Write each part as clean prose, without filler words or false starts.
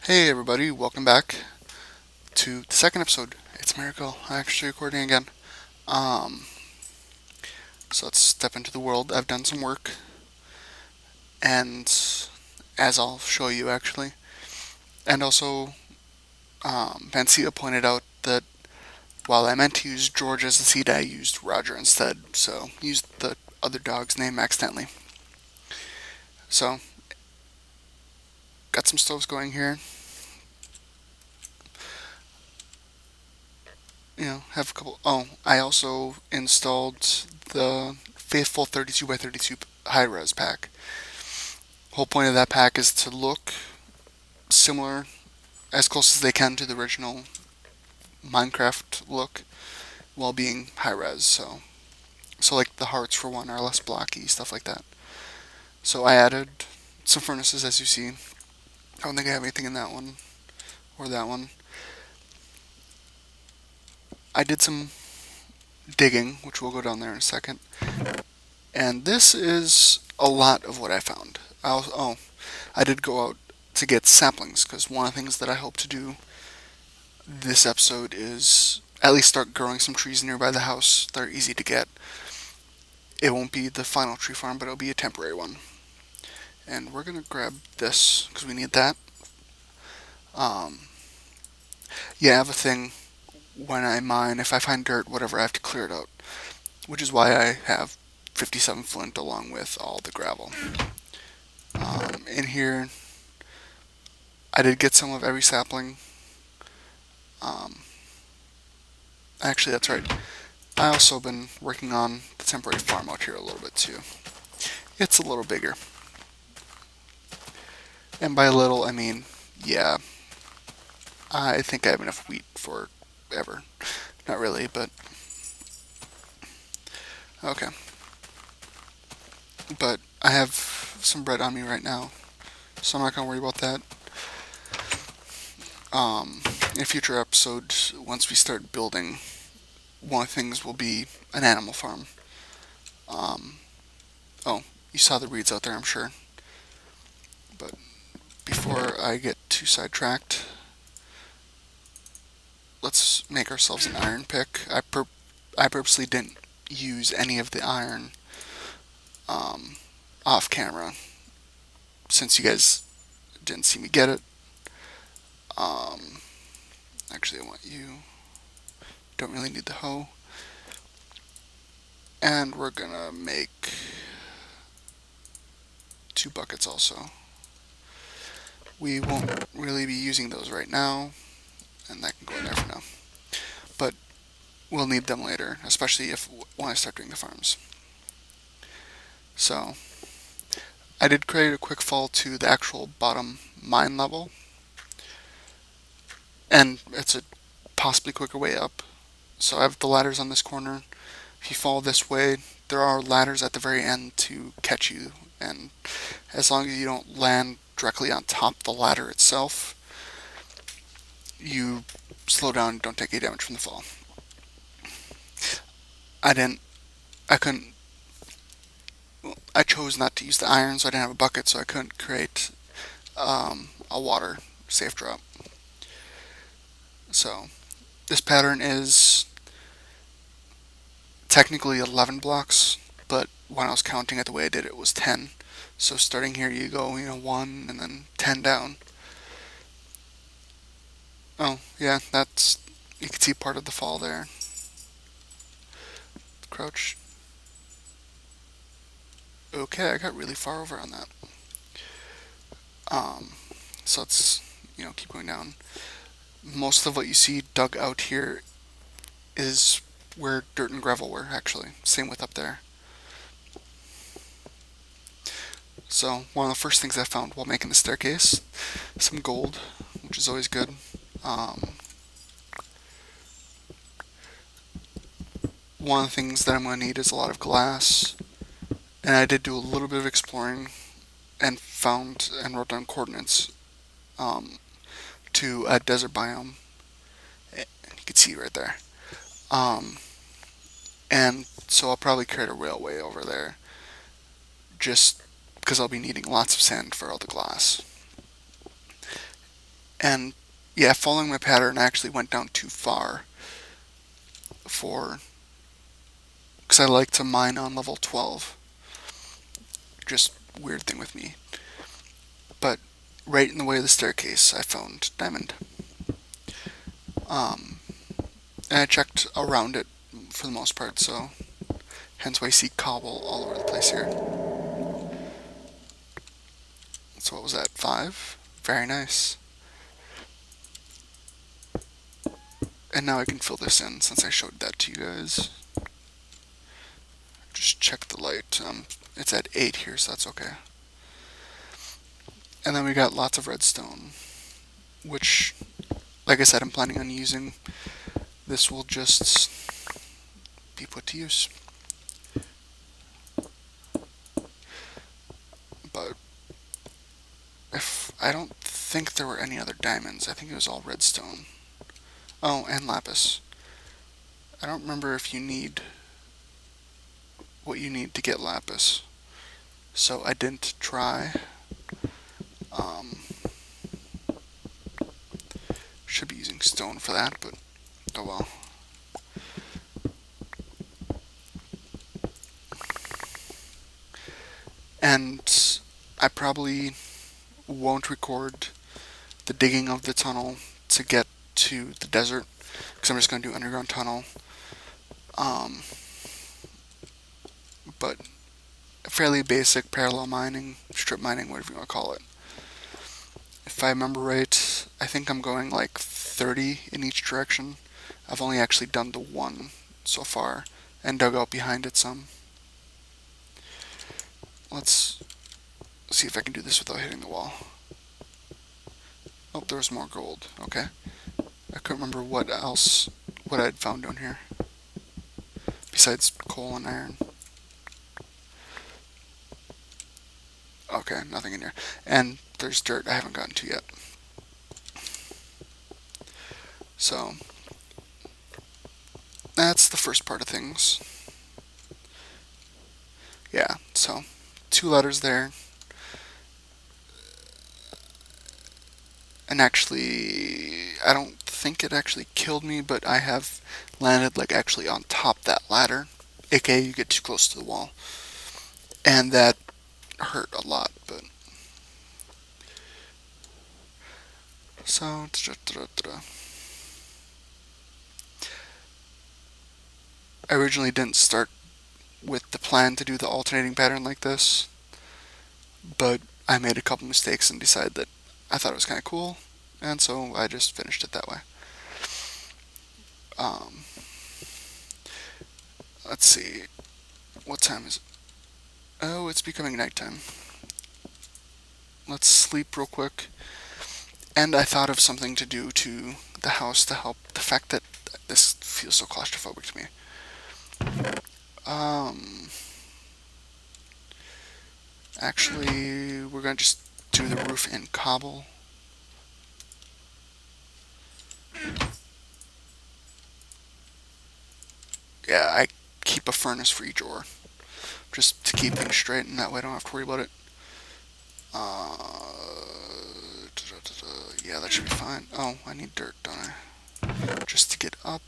Hey everybody, welcome back to the second episode. It's Miracle. I'm actually recording again. Um, so let's step into the world. I've done some work, and as I'll show you actually, and also Vancia pointed out that while I meant to use George as the seed, I used Roger instead. So used the other dog's name accidentally. So got some stoves going here. Have a couple. Oh, I also installed the faithful 32 by 32 high res pack. Whole point of that pack is to look similar as close as they can to the original Minecraft look while being high res. So like the hearts for one are less blocky, stuff like that. So I added some furnaces as you see. I don't think I have anything in that one or that one. I did some digging, which we'll go down there in a second. And this is a lot of what I found. I did go out to get saplings because one of the things that I hope to do this episode is at least start growing some trees nearby the house that are easy to get. It won't be the final tree farm, but it'll be a temporary one. And we're gonna grab this because we need that. Um, yeah, I have a thing when I mine. If I find dirt, whatever, I have to clear it out, which is why I have 57 flint along with all the gravel. In here, I did get some of every sapling. Um, Actually, that's right. I also been working on the temporary farm out here a little bit too. It's a little bigger. And by little, I mean, yeah, I think I have enough wheat for ever. Not really, but okay. But I have some bread on me right now, so I'm not gonna worry about that. In a future episode, once we start building, one of the things will be an animal farm. Um, oh, you saw the reeds out there, I'm sure. But before I get too sidetracked, let's make ourselves an iron pick. I purposely didn't use any of the iron um, off camera since you guys didn't see me get it. Um, Actually, I want you. Don't really need the hoe. And we're gonna make 2 buckets also. We won't really be using those right now, and that can go in there for now. But we'll need them later, especially if when I start doing the farms. So I did create a quick fall to the actual bottom mine level, and it's a possibly quicker way up. So I have the ladders on this corner. If you fall this way, there are ladders at the very end to catch you, and as long as you don't land directly on top of the ladder itself, you slow down and don't take any damage from the fall. I didn't, I couldn't, I chose not to use the iron, so I didn't have a bucket, so I couldn't create a water safe drop. So this pattern is technically 11 blocks, but when I was counting it the way I did it was 10. So starting here you go, 1 and then 10 down. Oh, yeah, you can see part of the fall there. Crouch. Okay, I got really far over on that. Um, so let's, keep going down. Most of what you see dug out here is where dirt and gravel were, actually. Same with up there. So one of the first things I found while making the staircase, some gold, which is always good. One of the things that I'm going to need is a lot of glass, and I did do a little bit of exploring and found and wrote down coordinates to a desert biome. You can see right there. And so I'll probably create a railway over there, just because I'll be needing lots of sand for all the glass. And yeah, following my pattern, I actually went down too far for, because I like to mine on level 12. Just weird thing with me. But right in the way of the staircase, I found diamond. Um, and I checked around it for the most part, so hence why you see cobble all over the place here. So what was that, 5? Very nice. And now I can fill this in since I showed that to you guys. Just check the light. It's at 8 here, so that's okay. And then we got lots of redstone, which, like I said, I'm planning on using. This will just be put to use. But if I don't think there were any other diamonds, I think it was all redstone. Oh, and lapis. I don't remember if you need what you need to get lapis, so I didn't try. Should be using stone for that, but oh well. And I probably won't record the digging of the tunnel to get to the desert, because I'm just going to do underground tunnel. But fairly basic parallel mining, strip mining, whatever you want to call it. If I remember right, I think I'm going like 30 in each direction. I've only actually done the one so far, and dug out behind it some. Let's see if I can do this without hitting the wall. Oh, there was more gold. Okay. I couldn't remember what I'd found down here. Besides coal and iron. Okay, nothing in here. And there's dirt I haven't gotten to yet. So, that's the first part of things. Yeah, so 2 letters there. And actually, I don't think it actually killed me, but I have landed like actually on top that ladder, aka you get too close to the wall, and that hurt a lot. But so I originally didn't start with the plan to do the alternating pattern like this, but I made a couple mistakes and decided that I thought it was kind of cool, and so I just finished it that way. Um, let's see, what time is it? Oh, it's becoming nighttime. Let's sleep real quick. And I thought of something to do to the house to help the fact that this feels so claustrophobic to me. Actually, we're gonna just do the roof in cobble. Yeah, I keep a furnace for each ore, just to keep things straight, and that way I don't have to worry about it. Yeah, that should be fine. Oh, I need dirt, don't I? Just to get up.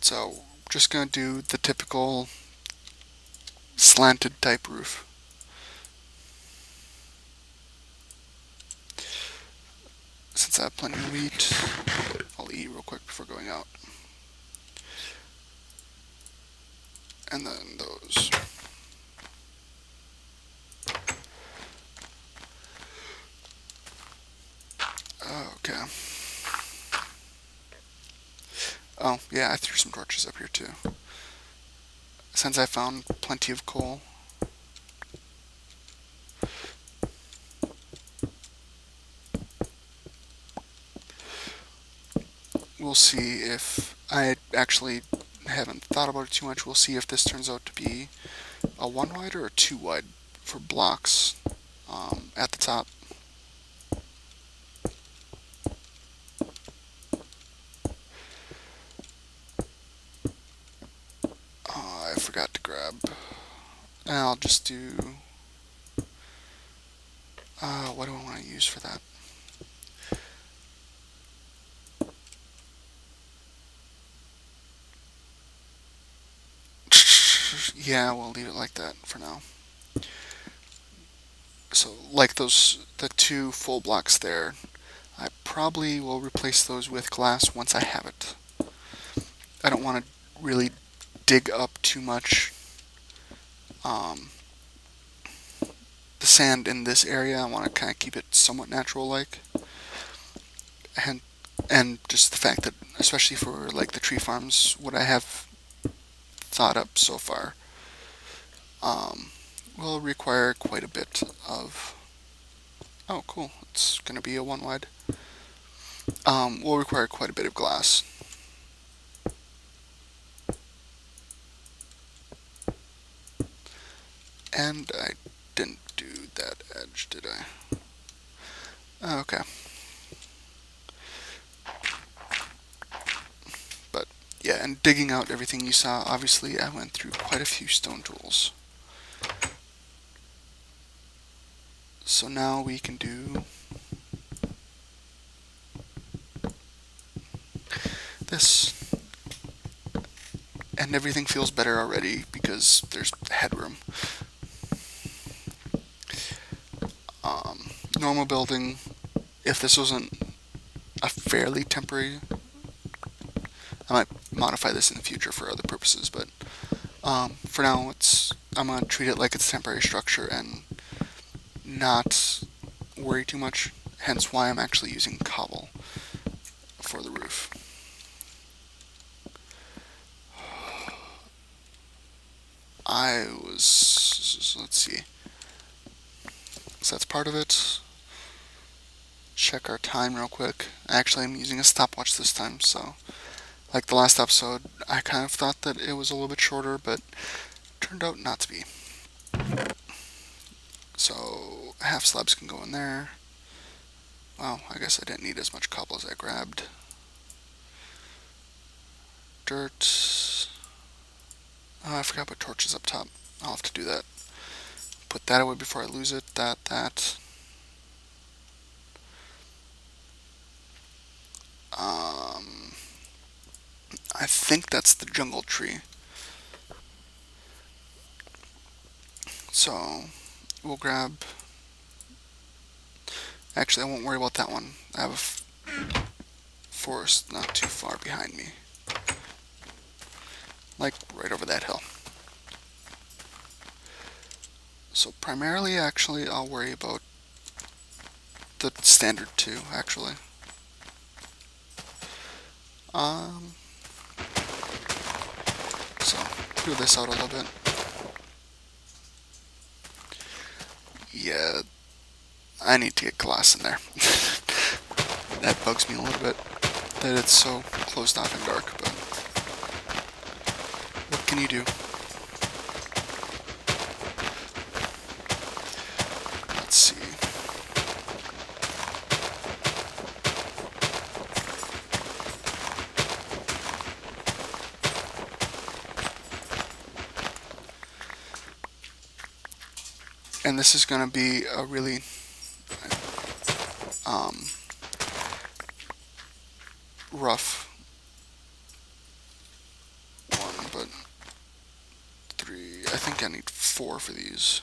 So, just gonna do the typical slanted type roof. Since I have plenty of wheat, I'll eat real quick before going out. And then those. Okay. Oh, yeah, I threw some torches up here too. Since I found plenty of coal. We'll see if I actually haven't thought about it too much. We'll see if this turns out to be a 1 wide or a 2 wide for blocks at the top. I forgot to grab. And I'll just do What do I want to use for that? Yeah, we'll leave it like that for now. So, like the two full blocks there, I probably will replace those with glass once I have it. I don't want to really dig up too much um, the sand in this area. I want to kind of keep it somewhat natural-like, and just the fact that, especially for like the tree farms, what I have thought up so far um, will require quite a bit of. Oh, cool! It's going to be a one wide. Will require quite a bit of glass. And I didn't do that edge, did I? Oh, okay. But yeah, and digging out everything you saw, obviously I went through quite a few stone tools. So now we can do this. And everything feels better already because there's headroom. Normal building, if this wasn't a fairly temporary, I might modify this in the future for other purposes, but for now I'm going to treat it like it's a temporary structure and not worry too much, hence why I'm actually using cobble for the roof. Let's see, so that's part of it. Check our time real quick. Actually, I'm using a stopwatch this time, so like the last episode, I kind of thought that it was a little bit shorter, but turned out not to be. So half slabs can go in there. Well, I guess I didn't need as much cobble as I grabbed. Dirt. Oh, I forgot to put torches up top. I'll have to do that. Put that away before I lose it. That. I think that's the jungle tree. So we'll grab. Actually, I won't worry about that one. I have a forest not too far behind me, like right over that hill. So primarily, actually, I'll worry about the standard two. Actually, so clear this out a little bit. Yeah, I need to get glass in there. That bugs me a little bit, that it's so closed off and dark, but what can you do? Let's see. And this is going to be a really rough one, but three. I think I need 4 for these.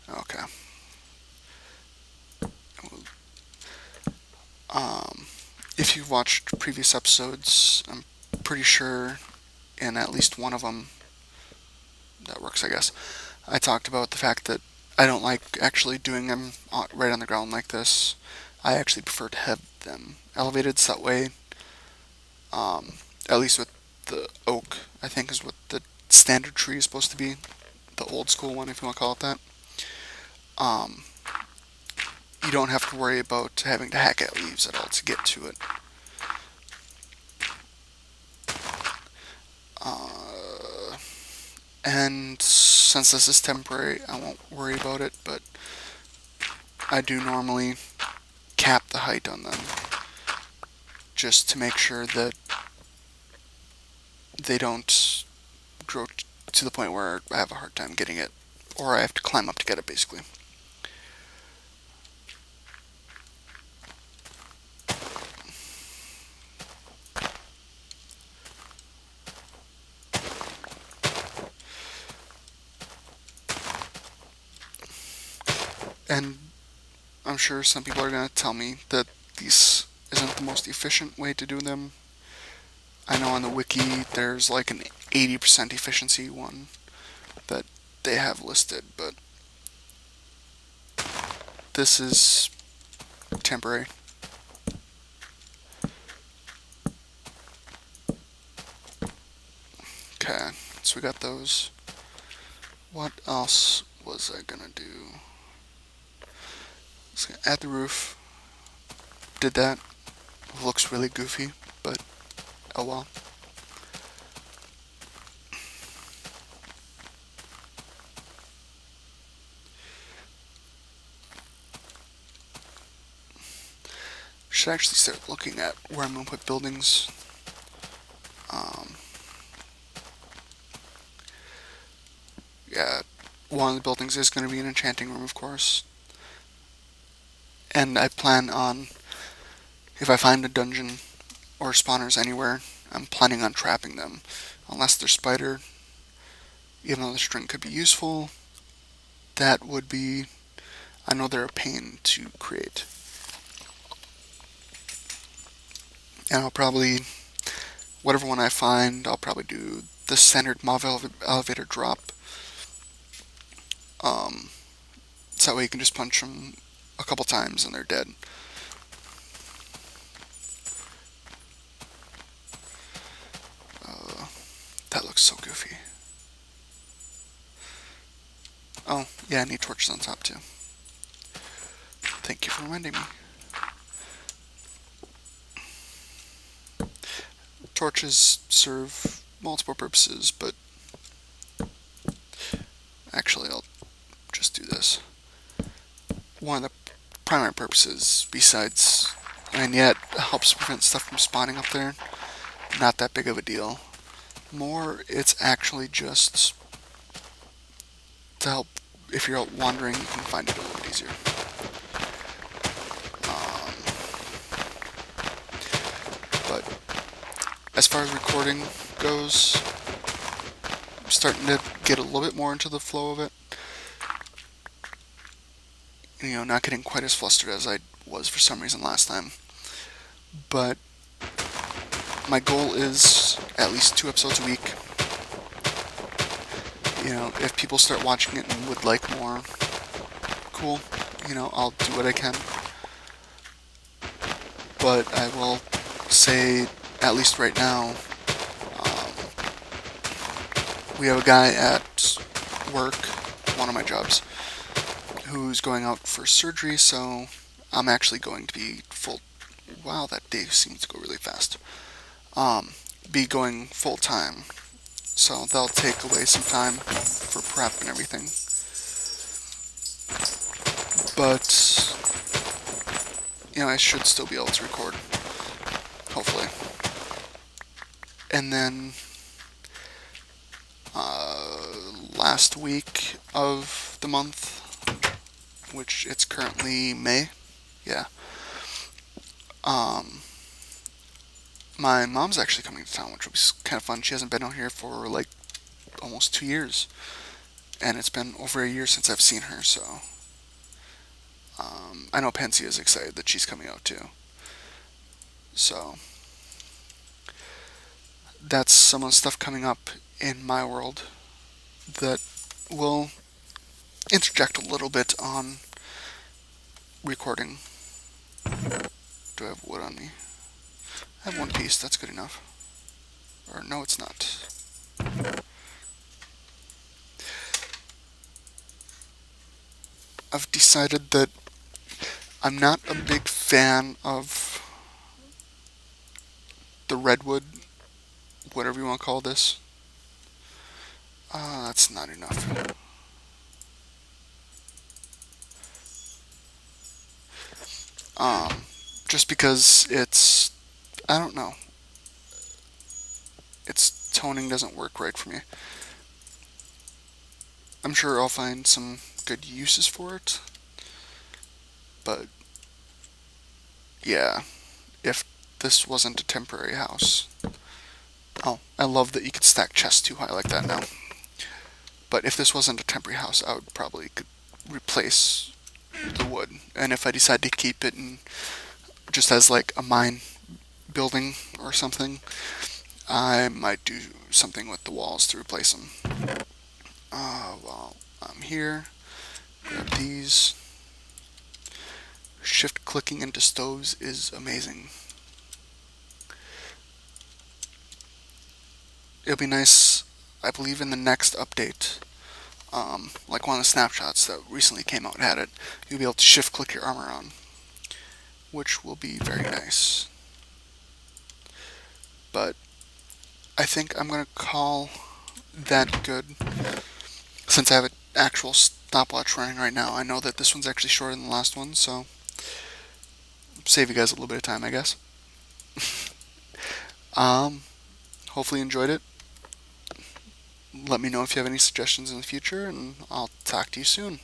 Okay. If you've watched previous episodes, I'm pretty sure in at least one of them, that works, I guess, I talked about the fact that I don't like actually doing them right on the ground like this. I actually prefer to have them elevated so that way, at least with the oak, I think is what the standard tree is supposed to be, the old school one, if you want to call it that. Um, you don't have to worry about having to hack at leaves at all to get to it. And since this is temporary, I won't worry about it, but I do normally cap the height on them. just to make sure that they don't grow to the point where I have a hard time getting it, or I have to climb up to get it, basically. And I'm sure some people are going to tell me that this isn't the most efficient way to do them. I know on the wiki there's like an 80% efficiency one that they have listed, but this is temporary. Okay, so we got those. What else was I gonna do? So add the roof. Did that. Looks really goofy, but oh well. Should actually start looking at where I'm gonna put buildings. Yeah, one of the buildings is going to be an enchanting room, of course. And I plan on, if I find a dungeon or spawners anywhere, I'm planning on trapping them. Unless they're spider, even though the string could be useful, that would be, I know they're a pain to create. And I'll probably, whatever one I find, I'll probably do the centered mob elevator drop. So that way you can just punch them a couple times and they're dead. That looks so goofy. Oh, yeah, I need torches on top too. Thank you for reminding me. Torches serve multiple purposes, but actually I'll just do this. One of the primary purposes, besides, and yet helps prevent stuff from spawning up there, not that big of a deal. More, it's actually just to help, if you're out wandering, you can find it a little bit easier. But as far as recording goes, I'm starting to get a little bit more into the flow of it. You know, not getting quite as flustered as I was for some reason last time. But my goal is at least 2 episodes a week. You know, if people start watching it and would like more, cool. You know, I'll do what I can. But I will say, at least right now, we have a guy at work, one of my jobs, who's going out for surgery, so I'm actually going to be full. Wow, that day seems to go really fast. Be going full time, so they'll take away some time for prep and everything. But you know, I should still be able to record, hopefully. And then last week of the month, which it's currently May, yeah. My mom's actually coming to town, which will be kind of fun. She hasn't been out here for like almost 2 years, and it's been over a year since I've seen her. So I know Pansy is excited that she's coming out too. So that's some of the stuff coming up in my world that will interject a little bit on recording. Do I have wood on me? I have one piece, that's good enough. Or no, it's not. I've decided that I'm not a big fan of the redwood, whatever you want to call this. That's not enough. Just because it's I don't know. Its toning doesn't work right for me. I'm sure I'll find some good uses for it, but yeah, if this wasn't a temporary house. Oh, I love that you could stack chests too high like that now. But if this wasn't a temporary house, I would probably could replace the wood. And if I decide to keep it and just as like a mine building or something, I might do something with the walls to replace them. Well, I'm here. Grab these. Shift clicking into stoves is amazing. It'll be nice, I believe, in the next update. Like one of the snapshots that recently came out had it. You'll be able to shift click your armor on, which will be very nice. But I think I'm gonna call that good. Since I have an actual stopwatch running right now, I know that this one's actually shorter than the last one, so save you guys a little bit of time, I guess. Um, Hopefully you enjoyed it. Let me know if you have any suggestions in the future, and I'll talk to you soon.